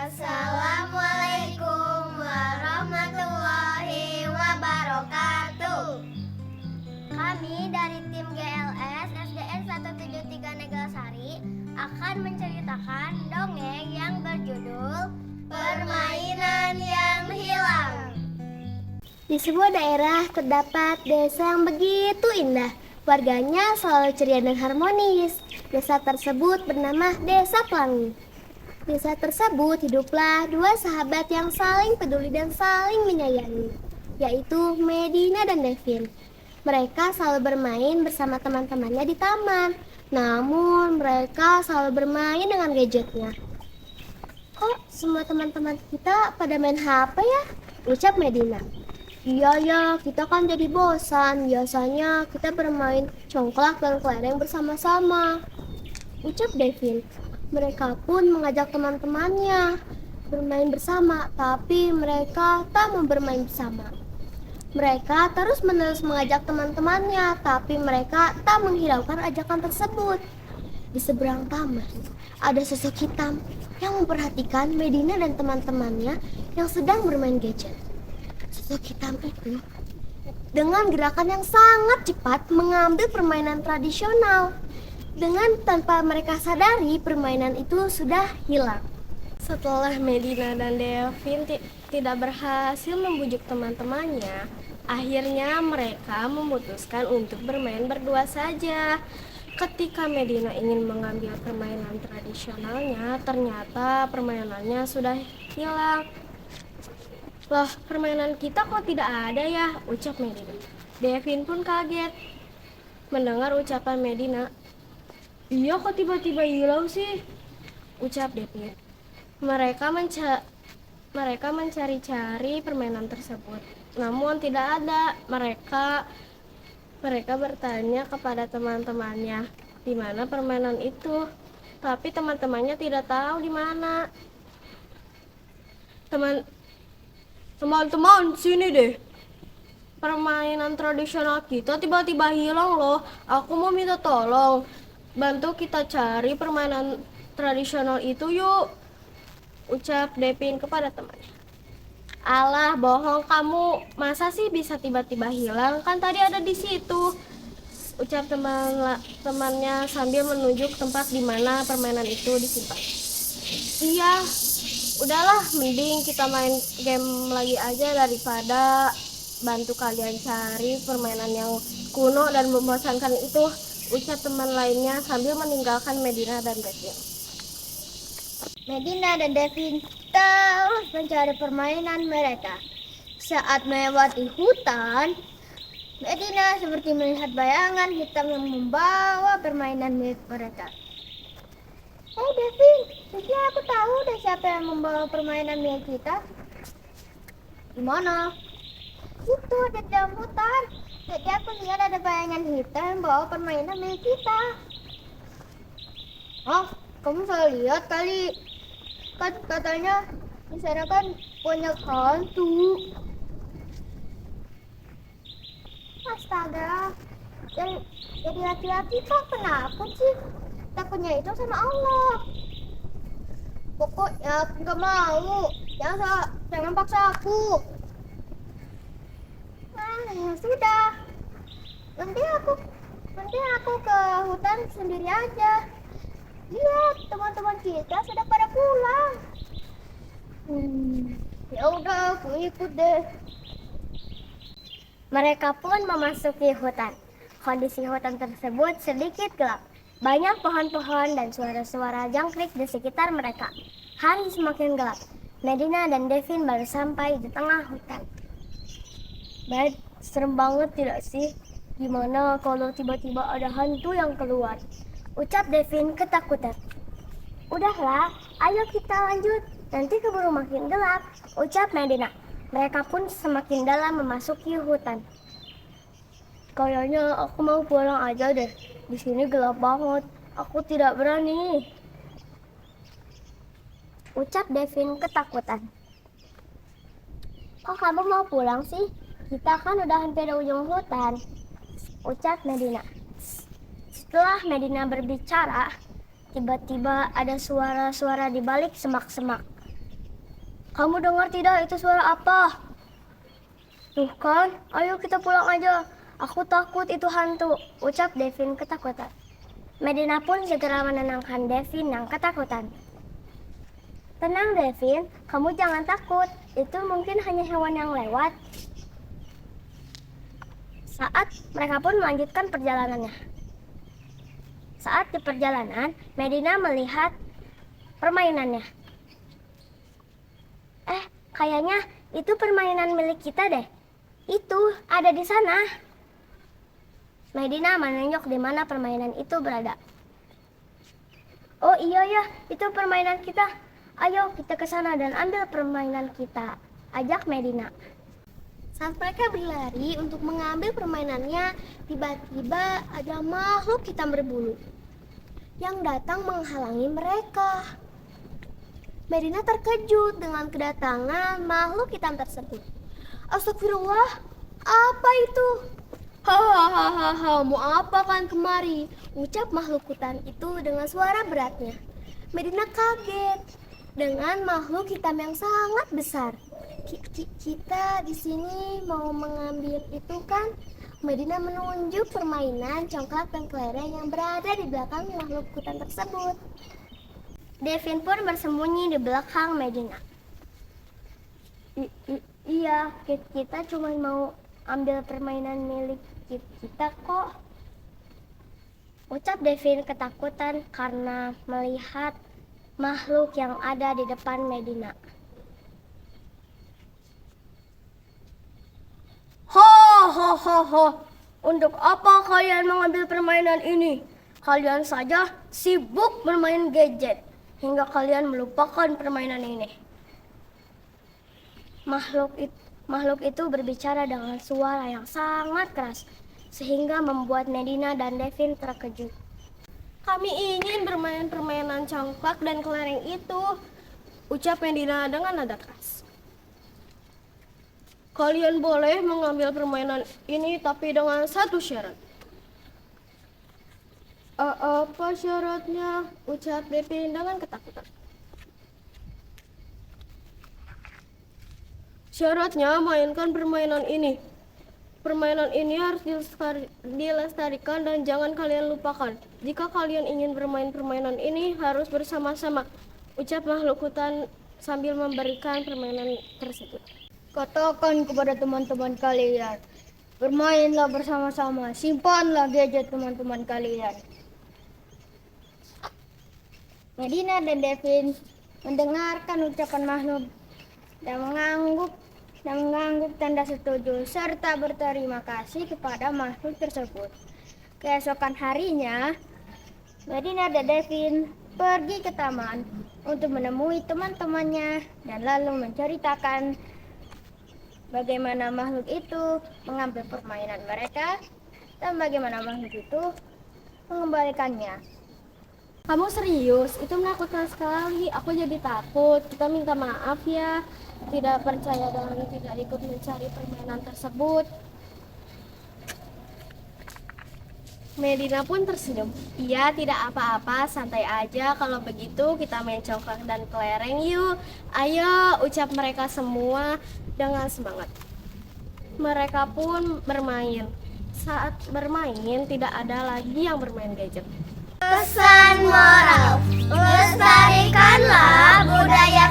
Assalamualaikum warahmatullahi wabarakatuh. Kami dari tim GLS SDN 173 Neglasari akan menceritakan dongeng yang berjudul Permainan yang Hilang. Di sebuah daerah terdapat desa yang begitu indah. Warganya selalu ceria dan harmonis. Desa tersebut bernama Desa Pelangi. Desa tersebut hiduplah dua sahabat yang saling peduli dan saling menyayangi, yaitu Medina dan Devin. Mereka selalu bermain bersama teman-temannya di taman. Namun mereka selalu bermain dengan gadgetnya. Kok semua teman-teman kita pada main HP ya? Ucap Medina. Iya ya, kita kan jadi bosan. Biasanya kita bermain congklak dan kelereng bersama-sama. Ucap Devin. Mereka pun mengajak teman-temannya bermain bersama, tapi mereka tak mau bermain bersama. Mereka terus-menerus mengajak teman-temannya, tapi mereka tak menghiraukan ajakan tersebut. Di seberang taman, ada sosok hitam yang memperhatikan Medina dan teman-temannya yang sedang bermain gadget. Sosok hitam itu dengan gerakan yang sangat cepat mengambil permainan tradisional. Dengan tanpa mereka sadari, permainan itu sudah hilang. Setelah Medina dan Devin tidak berhasil membujuk teman-temannya, akhirnya mereka memutuskan untuk bermain berdua saja. Ketika Medina ingin mengambil permainan tradisionalnya, ternyata permainannya sudah hilang. Loh, permainan kita kok tidak ada ya? Ucap Medina. Devin pun kaget mendengar ucapan Medina. Iya, kok tiba-tiba hilang sih? Ucap Devin. Mereka mencari-cari permainan tersebut, namun tidak ada. Mereka bertanya kepada teman-temannya di mana permainan itu, tapi teman-temannya tidak tahu di mana. Teman-teman, sini deh. Permainan tradisional kita tiba-tiba hilang loh. Aku mau minta tolong. Bantu kita cari permainan tradisional itu yuk, ucap Devin kepada temannya. Alah, bohong kamu. Masa sih bisa tiba-tiba hilang? Kan tadi ada di situ, ucap temannya sambil menunjuk tempat di mana permainan itu disimpan. Iya, udahlah, mending kita main game lagi aja daripada bantu kalian cari permainan yang kuno dan membosankan itu, ucap teman lainnya sambil meninggalkan Medina dan Devin. Medina dan Devin terus mencari permainan mereka. Saat melewati hutan, Medina seperti melihat bayangan hitam yang membawa permainan milik mereka. Hey Devin, mungkin aku tahu deh siapa yang membawa permainan milik kita. Gimana? Itu ada di dalam hutan. Jadi aku lihat ada bayangan hitam yang bawa permainan milik kita. Oh, kamu salah lihat kali. Kan katanya di sana kan banyak hantu. Astaga, jadi laki-laki kok penakut sih? Takutnya itu sama Allah. Pokoknya aku gak mau. Jangan paksa aku. Ya sudah. Nanti aku ke hutan sendiri aja. Lihat, teman-teman kita sudah pada pulang. Ya udah, aku ikut deh. Mereka pun memasuki hutan. Kondisi hutan tersebut sedikit gelap. Banyak pohon-pohon dan suara-suara jangkrik di sekitar mereka. Hari semakin gelap. Medina dan Devin baru sampai di tengah hutan. Baik, serem banget tidak sih? Gimana kalau tiba-tiba ada hantu yang keluar? Ucap Devin ketakutan. Udahlah, ayo kita lanjut. Nanti keburu makin gelap, ucap Medina. Mereka pun semakin dalam memasuki hutan. Kayaknya aku mau pulang aja deh. Di sini gelap banget. Aku tidak berani, ucap Devin ketakutan. Kok kamu mau pulang sih? Kita kan udah hampir di ujung hutan, ucap Medina. Setelah Medina berbicara, tiba-tiba ada suara-suara di balik semak-semak. Kamu dengar tidak itu suara apa? Tuh kan, ayo kita pulang aja. Aku takut itu hantu, ucap Devin ketakutan. Medina pun segera menenangkan Devin yang ketakutan. Tenang Devin, kamu jangan takut. Itu mungkin hanya hewan yang lewat. Saat mereka pun melanjutkan perjalanannya. Saat di perjalanan, Medina melihat permainannya. Kayaknya itu permainan milik kita deh. Itu ada di sana. Medina menunjuk di mana permainan itu berada. Oh iya ya, itu permainan kita. Ayo kita ke sana dan ambil permainan kita, ajak Medina. Saat mereka berlari untuk mengambil permainannya, tiba-tiba ada makhluk hitam berbulu yang datang menghalangi mereka. Medina terkejut dengan kedatangan makhluk hitam tersebut. Astagfirullah, apa itu? Hahaha, mau apa kan kemari? Ucap makhluk hutan itu dengan suara beratnya. Medina kaget dengan makhluk hitam yang sangat besar. Kita di sini mau mengambil itu kan? Medina menunjuk permainan congklak dan kelereng yang berada di belakang makhluk hutan tersebut. Devin pun bersembunyi di belakang Medina. Iya, kita cuma mau ambil permainan milik kita kok. Ucap Devin ketakutan karena melihat makhluk yang ada di depan Medina. Ho, untuk apa kalian mengambil permainan ini? Kalian saja sibuk bermain gadget hingga kalian melupakan permainan ini. Makhluk itu berbicara dengan suara yang sangat keras sehingga membuat Medina dan Devin terkejut. Kami ingin bermain permainan congklak dan kelereng itu, ucap Medina dengan nada keras. Kalian boleh mengambil permainan ini tapi dengan satu syarat. Apa syaratnya? Ucap Devin dengan ketakutan. Syaratnya mainkan permainan ini. Permainan ini harus dilestarikan dan jangan kalian lupakan. Jika kalian ingin bermain permainan ini harus bersama-sama, ucap makhluk hutan sambil memberikan permainan tersebut. Katakan kepada teman-teman kalian, bermainlah bersama-sama, simpanlah gadget teman-teman kalian. Medina dan Devin mendengarkan ucapan makhluk dan mengangguk tanda setuju serta berterima kasih kepada makhluk tersebut. Keesokan harinya, Medina dan Devin pergi ke taman untuk menemui teman-temannya dan lalu menceritakan bagaimana makhluk itu mengambil permainan mereka dan bagaimana makhluk itu mengembalikannya. Kamu serius? Itu menakutkan sekali. Aku jadi takut. Kita minta maaf ya. Tidak percaya dan tidak ikut mencari permainan tersebut. Medina pun tersenyum. Iya, tidak apa-apa. Santai aja. Kalau begitu kita main congklak dan kelereng yuk. Ayo, ucap mereka semua dengan semangat. Mereka pun bermain. Saat bermain tidak ada lagi yang bermain gadget. Pesan moral, lestarikanlah budaya